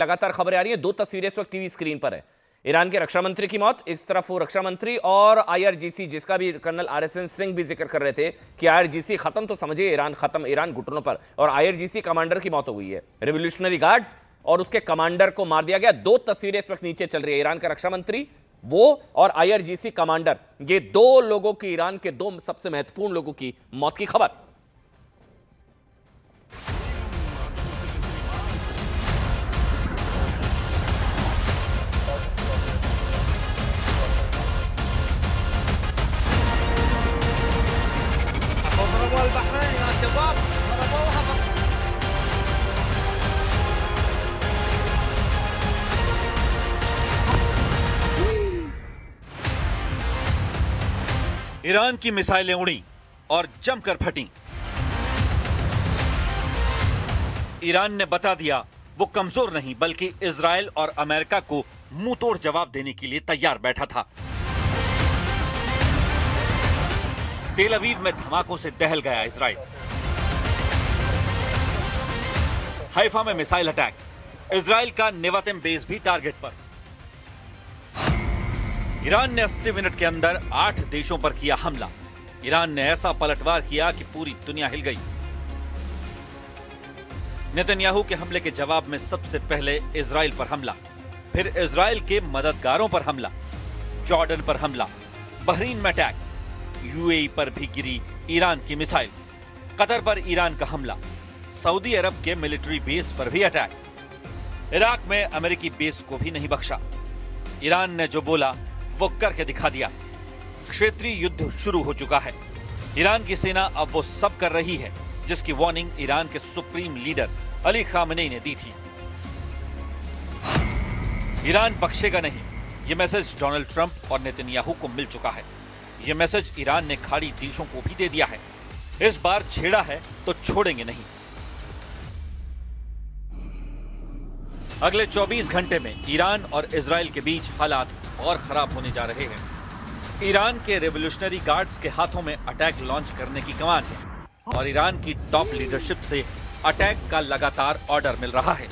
लगातार खबरें आ रही हैं। दो तस्वीरें इस वक्त टीवी स्क्रीन पर है। ईरान के रक्षा मंत्री की मौत, एक तरफ वो रक्षा मंत्री और आईआरजीसी, जिसका भी कर्नल आरएसएन सिंह भी जिक्र कर रहे थे कि आईआरजीसी खत्म तो समझिए ईरान खत्म, ईरान घुटनों पर, और आईआरजीसी कमांडर की मौत हो गई है। रेवोल्यूशनरी गार्ड्स और उसके कमांडर को मार दिया गया। दो तस्वीरें इस वक्त नीचे चल रही है। ईरान का रक्षा मंत्री वो और आईआरजीसी कमांडर, ये दो लोगों की, ईरान के दो सबसे महत्वपूर्ण लोगों की मौत की खबर। ईरान की मिसाइलें उड़ी और जमकर फटी। ईरान ने बता दिया वो कमजोर नहीं बल्कि इजराइल और अमेरिका को मुंह तोड़ जवाब देने के लिए तैयार बैठा था। तेल अवीव में धमाकों से दहल गया इजराइल। हाइफा में मिसाइल अटैक, इजराइल का नेवातिम बेस भी टारगेट पर। ईरान ने 80 मिनट के अंदर 8 देशों पर किया हमला। ईरान ने ऐसा पलटवार किया कि पूरी दुनिया हिल गई। नेतन्याहू के हमले के जवाब में सबसे पहले इजराइल पर हमला, फिर इजराइल के मददगारों पर हमला, जॉर्डन पर हमला, बहरीन में अटैक, यूएई पर भी गिरी ईरान की मिसाइल, कतर पर ईरान का हमला, सऊदी अरब के मिलिट्री बेस पर भी अटैक, इराक में अमेरिकी बेस को भी नहीं बख्शा। ईरान ने जो बोला वो करके दिखा दिया। क्षेत्रीय युद्ध शुरू हो चुका है। ईरान की सेना अब वो सब कर रही है जिसकी वार्निंग ईरान के सुप्रीम लीडर अली खामेनी ने दी थी। ईरान बख्शेगा नहीं, ये मैसेज डोनाल्ड ट्रंप और नेतन्याहू को मिल चुका है। ये मैसेज ईरान ने खाड़ी देशों को भी दे दिया है। इस बार छेड़ा है तो छोड़ेंगे नहीं। अगले 24 घंटे में ईरान और इजराइल के बीच हालात और खराब होने जा रहे हैं। ईरान के रेवोल्यूशनरी गार्ड्स के हाथों में अटैक लॉन्च करने की कमान है और ईरान की टॉप लीडरशिप से अटैक का लगातार ऑर्डर मिल रहा है।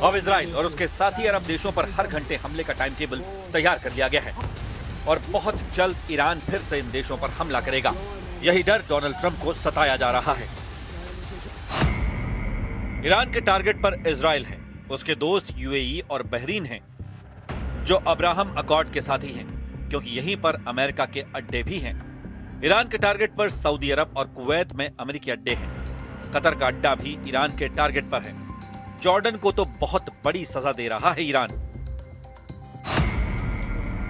अब इजराइल और उसके साथी अरब देशों पर हर घंटे हमले का टाइम टेबल तैयार कर लिया गया है और बहुत जल्द ईरान फिर से इन देशों पर हमला करेगा। यही डर डोनाल्ड ट्रंप को सताया जा रहा है। ईरान के टारगेट पर इजराइल है, उसके दोस्त यूएई और बहरीन हैं, जो अब्राहम अकॉर्ड के साथी हैं, क्योंकि यहीं पर अमेरिका के अड्डे भी हैं। ईरान के टारगेट पर सऊदी अरब और कुवैत में अमेरिकी अड्डे हैं। कतर का अड्डा भी ईरान के टारगेट पर है। जॉर्डन को तो बहुत बड़ी सजा दे रहा है ईरान।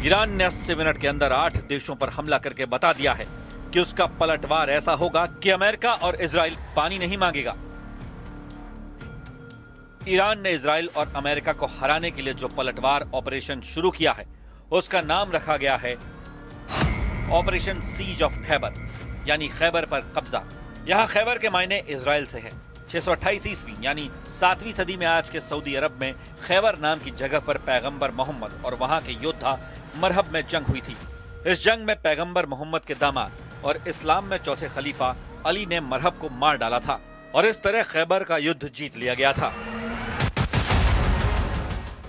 ईरान ने 80 मिनट के अंदर 8 देशों पर हमला करके बता दिया है कि उसका पलटवार ऐसा होगा कि अमेरिका और इजराइल पानी नहीं मांगेगा। ईरान ने इजराइल और अमेरिका को हराने के लिए जो पलटवार ऑपरेशन शुरू किया है उसका नाम रखा गया है ऑपरेशन सीज ऑफ खैबर, यानी खैबर पर कब्जा। यहां खैबर के मायने इजराइल से है। 628 ईस्वी यानी 7वीं सदी में आज के सऊदी अरब में खैबर नाम की जगह पर पैगंबर मोहम्मद और वहां के योद्धा मरहब में जंग हुई थी। इस जंग में पैगंबर मोहम्मद के दामाद और इस्लाम में चौथे खलीफा अली ने मरहब को मार डाला था और इस तरह खैबर का युद्ध जीत लिया गया था।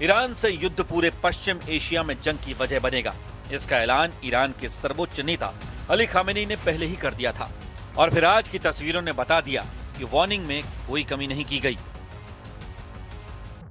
ईरान से युद्ध पूरे पश्चिम एशिया में जंग की वजह बनेगा। इसका ऐलान ईरान के सर्वोच्च नेता अली खामेनी ने पहले ही कर दिया था और फिर आज की तस्वीरों ने बता दिया कि वार्निंग में कोई कमी नहीं की गई।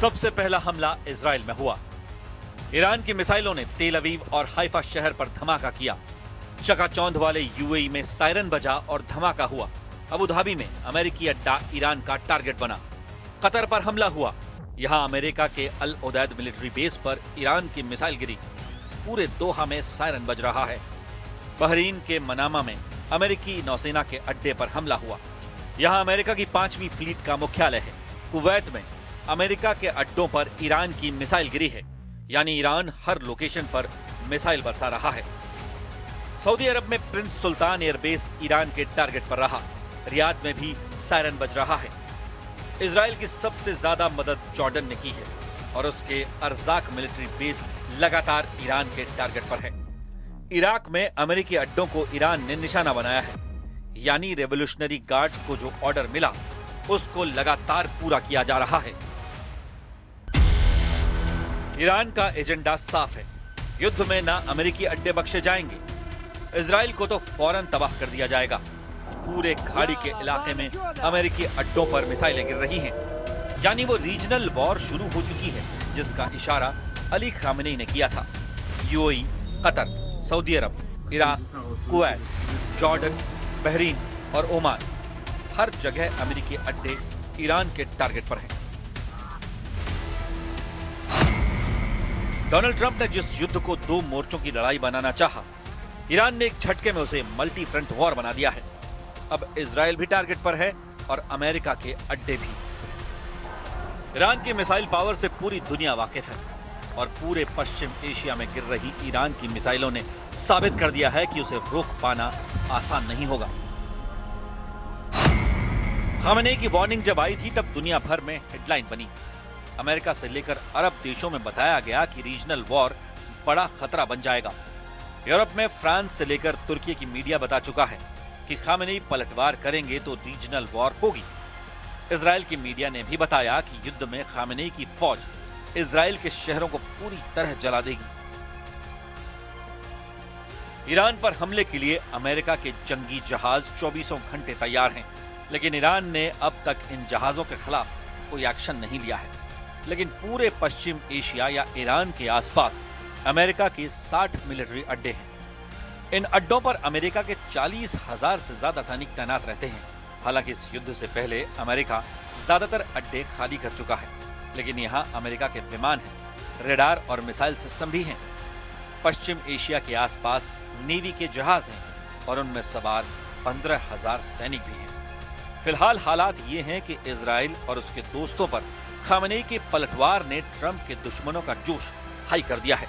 सबसे पहला हमला इजराइल में हुआ। ईरान की मिसाइलों ने तेल अवीव और हाइफा शहर पर धमाका किया। चकाचौंध वाले यूएई में सायरन बजा और धमाका हुआ। अबू धाबी में अमेरिकी अड्डा ईरान का टारगेट बना। कतर पर हमला हुआ। यहां अमेरिका के अल उदैद मिलिट्री बेस पर ईरान की मिसाइल गिरी। पूरे दोहा में सायरन बज रहा है। बहरीन के मनामा में अमेरिकी नौसेना के अड्डे पर हमला हुआ। यहां अमेरिका की 5वीं फ्लीट का मुख्यालय है। कुवैत में अमेरिका के अड्डों पर ईरान की मिसाइल गिरी है, यानी ईरान हर लोकेशन पर मिसाइल बरसा रहा है। सऊदी अरब में प्रिंस सुल्तान एयरबेस ईरान के टारगेट पर रहा। रियाद में भी सायरन बज रहा है। इजराइल की सबसे ज्यादा मदद जॉर्डन ने की है और उसके अर्जाक मिलिट्री बेस लगातार ईरान के टारगेट पर है। इराक में अमेरिकी अड्डों को ईरान ने निशाना बनाया है, यानी रेवोल्यूशनरी गार्ड को जो ऑर्डर मिला उसको लगातार पूरा किया जा रहा है। ईरान का एजेंडा साफ है, युद्ध में ना अमेरिकी अड्डे बख्शे जाएंगे, इजराइल को तो फौरन तबाह कर दिया जाएगा। पूरे खाड़ी के इलाके में अमेरिकी अड्डों पर मिसाइलें गिर रही हैं, यानी वो रीजनल वॉर शुरू हो चुकी है, जिसका इशारा अली खामेनी ने किया था। यूएई, कतर, सऊदी अरब, इराक, कुवैत, जॉर्डन, बहरीन और ओमान, हर जगह अमेरिकी अड्डे ईरान के टारगेट पर हैं। डोनाल्ड ट्रंप ने जिस युद्ध को 2 मोर्चों की लड़ाई बनाना चाहा, ईरान ने एक झटके में उसे मल्टी फ्रंट वॉर बना दिया है। अब इजराइल भी टारगेट पर है और अमेरिका के अड्डे भी। ईरान की मिसाइल पावर से पूरी दुनिया वाकिफ है और पूरे पश्चिम एशिया में गिर रही ईरान की मिसाइलों ने साबित कर दिया है कि उसे रोक पाना आसान नहीं होगा। खामेनी की वार्निंग जब आई थी तब दुनिया भर में हेडलाइन बनी। अमेरिका से लेकर अरब देशों में बताया गया कि रीजनल वॉर बड़ा खतरा बन जाएगा। यूरोप में फ्रांस से लेकर तुर्की की मीडिया बता चुका है कि खामेनी पलटवार करेंगे तो रीजनल वॉर होगी। इजराइल की मीडिया ने भी बताया कि युद्ध में खामेनी की फौज इजराइल के शहरों को पूरी तरह जला देगी। ईरान पर हमले के लिए अमेरिका के जंगी जहाज 24 घंटे तैयार हैं, लेकिन ईरान ने अब तक इन जहाजों के खिलाफ कोई एक्शन नहीं लिया है। लेकिन पूरे पश्चिम एशिया या ईरान के आसपास अमेरिका के 60 मिलिट्री अड्डे हैं। इन अड्डों पर अमेरिका के 40,000 से ज्यादा सैनिक तैनात रहते हैं। हालांकि इस युद्ध से पहले अमेरिका ज्यादातर अड्डे खाली कर चुका है, लेकिन यहाँ अमेरिका के विमान हैं, रेडार और मिसाइल सिस्टम भी हैं। पश्चिम एशिया के आसपास नेवी के जहाज हैं और उनमें सवार 15,000 सैनिक भी हैं। फिलहाल हालात ये हैं कि इजराइल और उसके दोस्तों पर खामेनी के पलटवार ने ट्रंप के दुश्मनों का जोश हाई कर दिया है।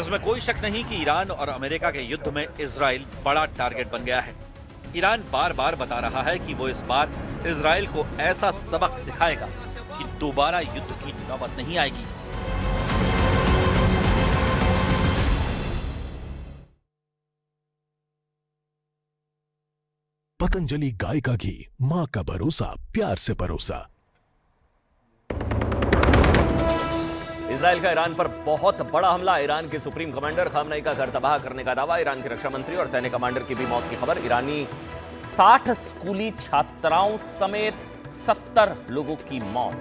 इसमें कोई शक नहीं कि ईरान और अमेरिका के युद्ध में इजराइल बड़ा टारगेट बन गया है। ईरान बार बार बता रहा है कि वो इस बार इजराइल को ऐसा सबक सिखाएगा कि दोबारा युद्ध की नौबत नहीं आएगी। पतंजलि गाय का घी, मां का भरोसा, प्यार से परोसा। इजराइल का ईरान पर बहुत बड़ा हमला। ईरान के सुप्रीम कमांडर खामेनी का घर तबाह करने का दावा। ईरान के रक्षा मंत्री और सैन्य कमांडर की भी मौत की खबर। ईरानी 60 स्कूली छात्राओं समेत 70 लोगों की मौत।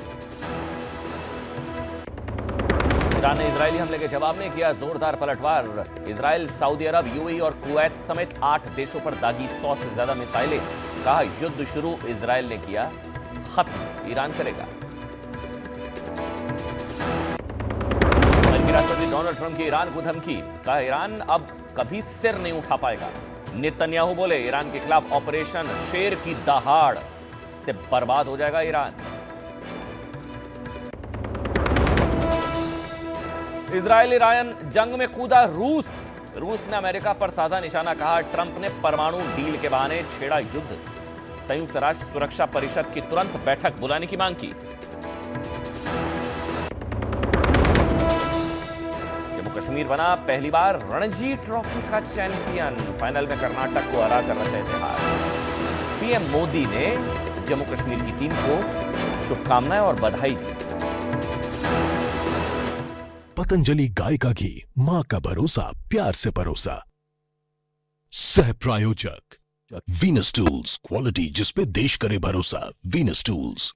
ईरान ने इजरायली हमले के जवाब में किया जोरदार पलटवार। इजराइल, सऊदी अरब, यूएई और कुवैत समेत 8 देशों पर दागी 100 से ज्यादा मिसाइलें। कहा युद्ध शुरू इजराइल ने किया, खत्म ईरान करेगा। राष्ट्रपति डोनाल्ड ट्रंप की ईरान को धमकी। कहा ईरान अब कभी सिर नहीं उठा पाएगा। नेतन्याहू बोले ईरान के खिलाफ ऑपरेशन शेर की दहाड़ से बर्बाद हो जाएगा ईरान। इजरायल ईरान जंग में कूदा रूस। रूस ने अमेरिका पर साधा निशाना। कहा ट्रंप ने परमाणु डील के बहाने छेड़ा युद्ध। संयुक्त राष्ट्र सुरक्षा परिषद की तुरंत बैठक बुलाने की मांग की। कश्मीर बना पहली बार रणजी ट्रॉफी का चैंपियन। फाइनल में कर्नाटक को हरा कर रचा इतिहास। पीएम मोदी ने जम्मू कश्मीर की टीम को शुभकामनाएं और बधाई दी। पतंजलि गाय का घी, मां का भरोसा, प्यार से परोसा। सह प्रायोजक वीनस टूल्स, क्वालिटी जिस पे देश करे भरोसा। Venus tools.